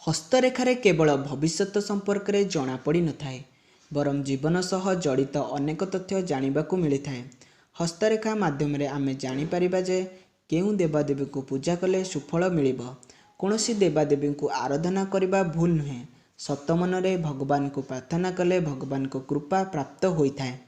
हस्तरेखारे केवल भविष्य संपर्क में जना पड़ी न थाए बरं जीवन सह जड़ित अनेक तथ्य जानिबाकु मिलिथाए। हस्तरेखा माध्यम आमे जानिपारिबा जे केउं देवादेवी को पूजा कले सुफल मिलिब। कौनसी देवादेवी को आराधना करबा भूल नुहे। सत मनरे भगवान को प्रार्थना कले भगवान को कृपा प्राप्त होइथाए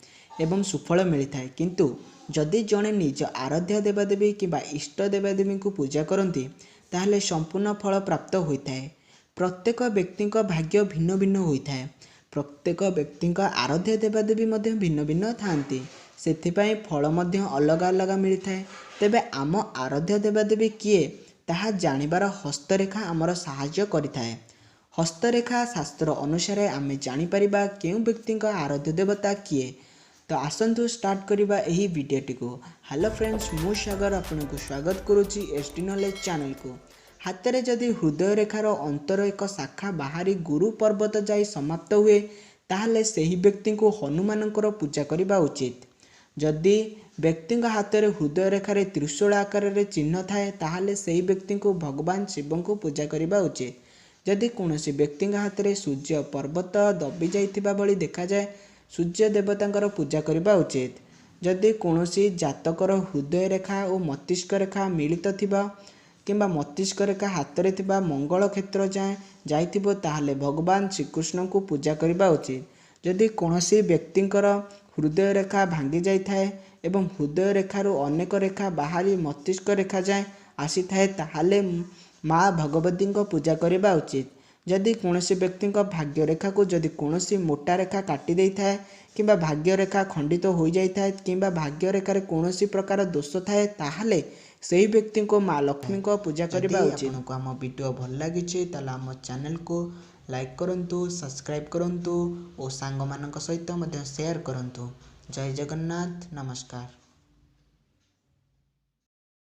एवं सुफल मिलिथाए। किंतु जदि जड़े निज आराध्य देवादेवी किंबा इष्ट देवादेवी को पूजा करती ताहले संपूर्ण फल प्राप्त होइथाए। प्रत्येक व्यक्ति भाग्य भिन्न भिन्न होता है। प्रत्येक व्यक्ति आराध्य देवादेवी भिन्न भिन्न थांती से फल अलग अलग मिलता है। तेबे आम आराध्य देवादेवी किए ताहा जानिबार हस्तरेखा आमर साहाय्य करिथाए। हस्तरेखा शास्त्र अनुसार आमे जानिपारिबा केउं व्यक्ति आराध्य देवता किए। तो आसंतु स्टार्ट करिबा एही वीडियोटी को। हेलो फ्रेंड्स, मु सागर आपनको स्वागत करुच्ची एसडी नॉलेज चैनल को। हाथ जदि हृदय रेखार अंतर एक शाखा बाहरी गुरु पर्वत जाई समाप्त हुए ताहले सही व्यक्ति को हनुमानकर पूजा करने उचित। जदि व्यक्ति हाथ में हृदय रेखार त्रिशूल आकार चिन्ह थाए ताहले सही व्यक्ति को भगवान शिव को पूजा करने उचित। जदि कौन व्यक्ति हाथ में सूर्य पर्वत दबी जाइथिबा भली देखा जाए सूर्य देवतांकर पूजा करने उचित। जदि कौन जातकर हृदय रेखा और मस्तिष्क रेखा मिलित थिबा किंबा मस्तिष्क रेखा हाथ में थिबा मंगल क्षेत्र जाए जाइथिबो ताहले भगवान श्रीकृष्ण को पूजा करने उचित। जदि कौन व्यक्तिंकर हृदय रेखा भांगी जाइथाए एवं हृदय रेखार अनेक रेखा बाहरी मस्तिष्क रेखा जाए आसी थाए ताहले माँ भगवती पूजा करने उचित। जदि कौन व्यक्ति भाग्य रेखा को जदि कौन मोटा रेखा काटी दे थाए किंबा भाग्य रेखा खंडित हो जाए किंबा भाग्य रेखार कौन प्रकार दोष थाए ताहले सही व्यक्ति को माँ लक्ष्मी को पूजा करने उचित। आपको आम वीडियो भल लगी आम चैनल को लाइक करंतु, सब्सक्राइब करंतु और सांग मानक सहित शेयर करंतु। जय जगन्नाथ, नमस्कार।